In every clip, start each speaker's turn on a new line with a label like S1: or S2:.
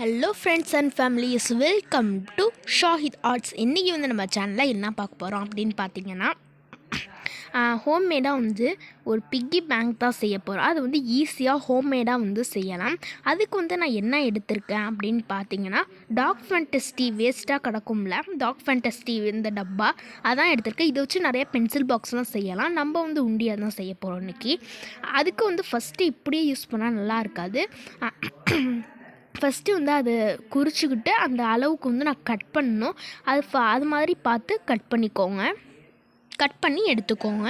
S1: Hello friends and families, welcome to Shahid arts. இன்றைக்கி நம்ம சேனலில் என்ன பார்க்க போகிறோம் அப்படின்னு பார்த்தீங்கன்னா, ஹோம்மேடாக ஒரு பிக்கி பேங்க் தான் செய்ய போகிறோம். அது ஈஸியாக ஹோம்மேடாக செய்யலாம். அதுக்கு நான் என்ன எடுத்திருக்கேன் அப்படின்னு பார்த்தீங்கன்னா, டாக் ஃபேண்டஸ்டி வேஸ்ட்டாக கிடக்கும்ல, டாக் ஃபேண்டஸ்டி இந்த டப்பா அதான் எடுத்திருக்கேன். இதை வச்சு நிறைய பென்சில் பாக்ஸ்லாம் செய்யலாம். நம்ம உண்டியாக தான் செய்ய போகிறோம் இன்றைக்கி. அதுக்கு ஃபஸ்ட்டு இப்படியே யூஸ் பண்ணால் நல்லா இருக்காது. ஃபஸ்ட்டு அது குறிச்சிக்கிட்டு அந்த அளவுக்கு நான் கட் பண்ணணும். அது மாதிரி பார்த்து கட் பண்ணிக்கோங்க. கட் பண்ணி எடுத்துக்கோங்க.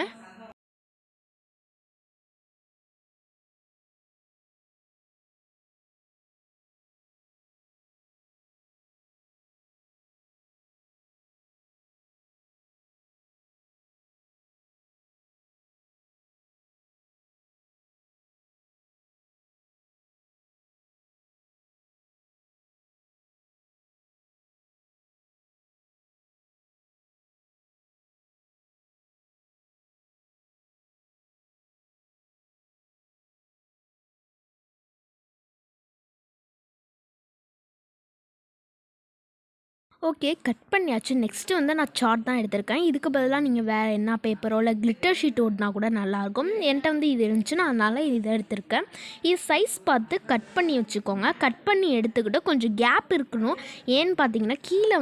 S1: ஓகே, கட் பண்ணியாச்சு. நெக்ஸ்ட்டு நான் சார்ட் தான் எடுத்திருக்கேன். இதுக்கு பதிலாக நீங்கள் வேறு என்ன பேப்பரோ இல்லை கிளிட்டர் ஷீட் ஓட்டினா கூட நல்லாயிருக்கும். என்கிட்ட இது இருந்துச்சுன்னா அதனால் இதை எடுத்திருக்கேன். இது சைஸ் பார்த்து கட் பண்ணி வச்சுக்கோங்க. கட் பண்ணி எடுத்துக்கிட்டு கொஞ்சம் கேப் இருக்கணும். ஏன்னு பார்த்தீங்கன்னா, கீழே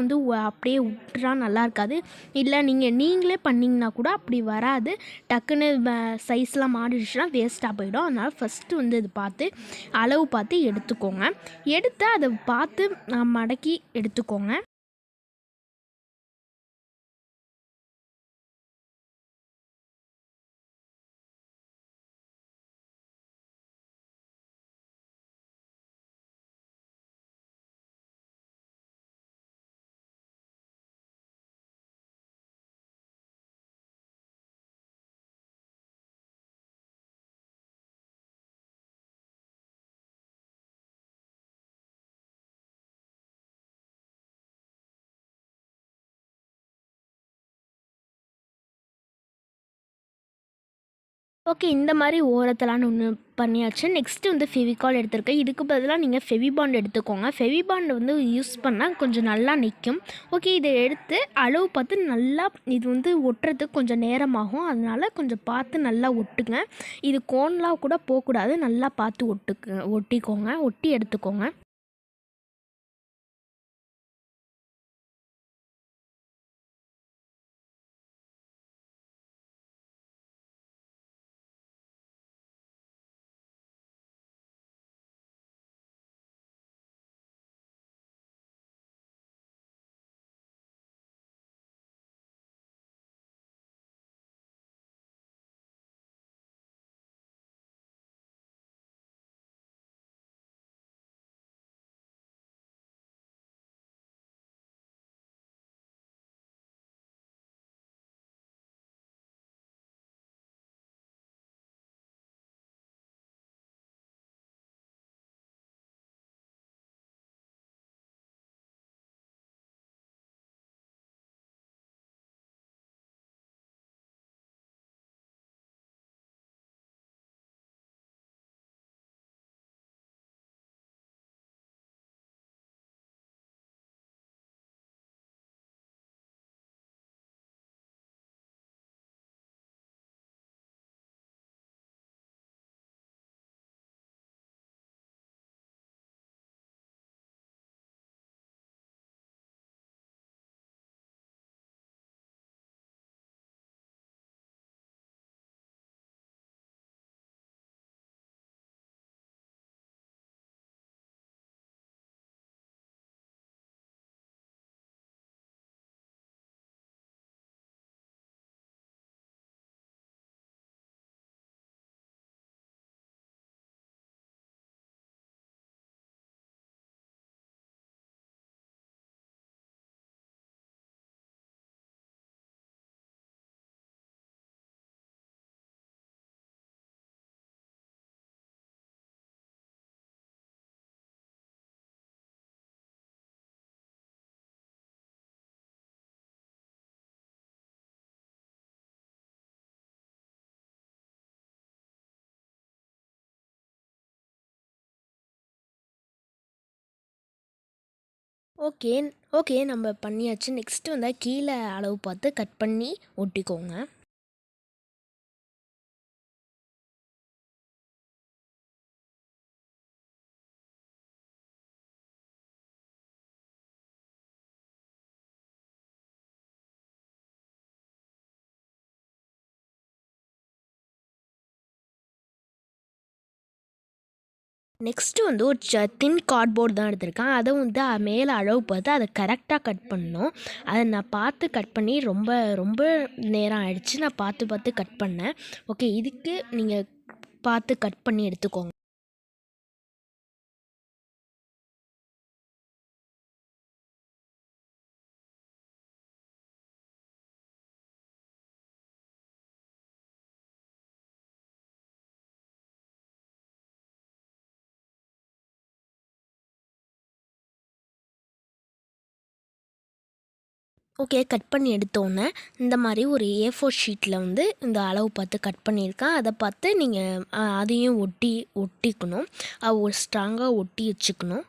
S1: அப்படியே விட்டுறா நல்லா இருக்காது. இல்லை நீங்களே பண்ணிங்கன்னா கூட அப்படி வராது. டக்குன்னு சைஸ்லாம் மாறிடுச்சுன்னா வேஸ்ட்டாக போயிடும். அதனால் ஃபஸ்ட்டு இது பார்த்து அளவு பார்த்து எடுத்துக்கோங்க. எடுத்து அதை பார்த்து மடக்கி எடுத்துக்கோங்க. ஓகே, இந்த மாதிரி ஓரத்தலான்னு ஒன்று பண்ணியாச்சு. நெக்ஸ்ட்டு ஃபெவிகால் எடுத்திருக்கேன். இதுக்கு பதிலாக நீங்கள் ஃபெவிபாண்ட் எடுத்துக்கோங்க. ஃபெவிபாண்ட் யூஸ் பண்ணால் கொஞ்சம் நல்லா நிற்கும். ஓகே, இதை எடுத்து அளவு பார்த்து நல்லா இது ஒட்டுறதுக்கு கொஞ்சம் நேரமாகும். அதனால் கொஞ்சம் பார்த்து நல்லா ஒட்டுங்க. இது கோன்லாம் கூட போகக்கூடாது. நல்லா பார்த்து ஒட்டிக்கோங்க, ஒட்டி எடுத்துக்கோங்க. ஓகே ஓகே நம்ம பண்ணியாச்சு. நெக்ஸ்ட்டு வந்து கீழே அளவு பார்த்து கட் பண்ணி ஒட்டிக்கோங்க. நெக்ஸ்ட்டு வந்து ஒரு தின் கார்ட்போர்ட் தான் எடுத்திருக்கேன். அதை வந்து மேலே அளவு பார்த்து அதை கரெக்டாக கட் பண்ணணும். அதை நான் பார்த்து கட் பண்ணி ரொம்ப ரொம்ப நேரம் ஆயிடுச்சு. நான் பார்த்து பார்த்து கட் பண்ணேன். ஓகே, இதுக்கு நீங்கள் பார்த்து கட் பண்ணி எடுத்துக்கோங்க. ஓகே, கட் பண்ணி எடுத்தோன்னே இந்த மாதிரி ஒரு A4 ஷீட்டில் வந்து இந்த அளவு பார்த்து கட் பண்ணியிருக்கேன். அதை பார்த்து நீங்கள் அதையும் ஒட்டிக்கணும். ஒரு ஸ்ட்ராங்காக ஒட்டி வச்சுக்கணும்.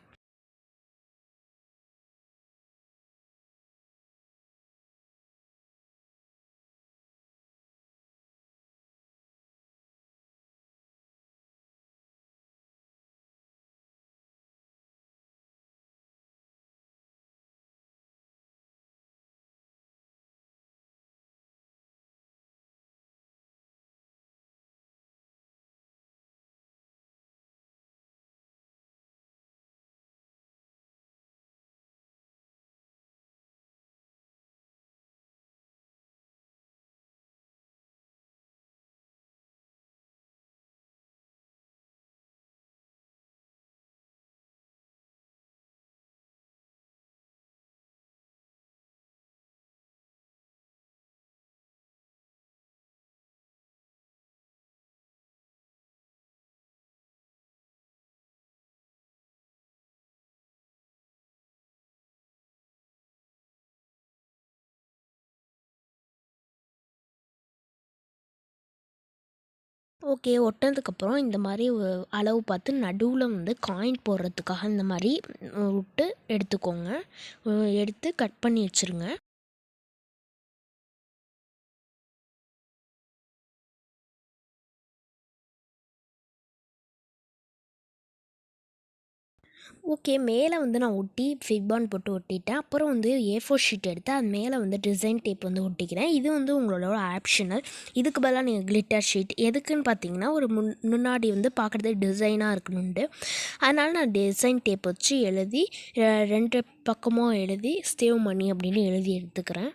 S1: ஓகே, ஒட்டினதுக்கப்புறம் இந்த மாதிரி அளவு பார்த்து நடுவில் வந்து காயின் போடுறதுக்காக இந்த மாதிரி விட்டு எடுத்துக்கோங்க. எடுத்து கட் பண்ணி வச்சுருங்க. ஓகே, மேலே வந்து நான் ஒட்டி ஃபிப்பான் போட்டு ஒட்டிட்டேன். அப்புறம் வந்து A4 ஷீட் எடுத்து அது மேலே வந்து டிசைன் டேப் வந்து ஒட்டிக்கிறேன். இது வந்து உங்களோட ஆப்ஷனல். இதுக்கு பதிலாக நீங்கள் கிளிட்டர் ஷீட் எதுக்குன்னு பார்த்தீங்கன்னா, ஒரு முன்னாடி வந்து பார்க்குறதுக்கு டிசைனாக இருக்கணுன்ட்டு. அதனால் நான் டிசைன் டேப் வச்சு எழுதி 2 பக்கமும் எழுதி சேவ் மணி அப்படின்னு எழுதி எடுத்துக்கிறேன்.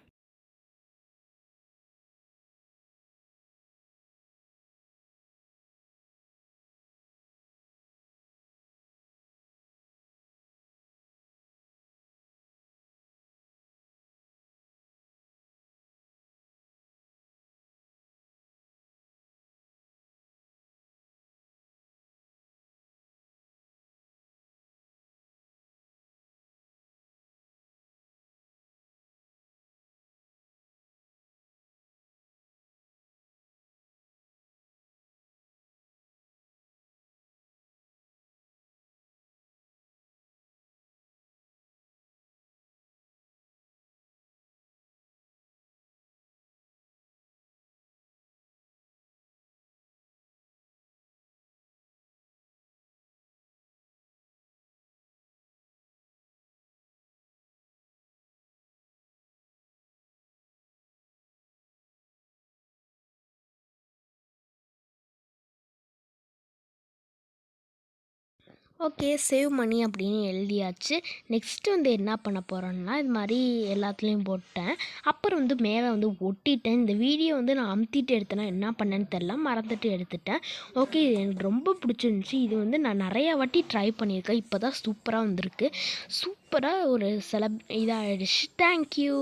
S1: ஓகே, சேவ் மணி அப்படின்னு எழுதியாச்சு. நெக்ஸ்ட்டு வந்து என்ன பண்ண போகிறோன்னா, இது மாதிரி எல்லாத்துலேயும் போட்டேன். அப்புறம் வந்து மேலே வந்து ஒட்டிட்டேன். இந்த வீடியோ வந்து நான் அமுத்திட்டு எடுத்தேன்னா என்ன பண்ணேன்னு தெரில, மறந்துட்டு எடுத்துட்டேன். ஓகே, இது எனக்கு ரொம்ப பிடிச்சிருந்துச்சி. இது வந்து நான் நிறையா வாட்டி ட்ரை பண்ணியிருக்கேன். இப்போ தான் சூப்பராக வந்திருக்கு. சூப்பராக ஒரு இதாகிடுச்சு. தேங்க்யூ.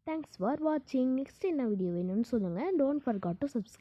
S1: தேங்க்ஸ் ஃபார் வாட்சிங். நெக்ஸ்ட் என்ன வீடியோ வேணும்னு சொல்லுங்கள். Don't forgot to subscribe.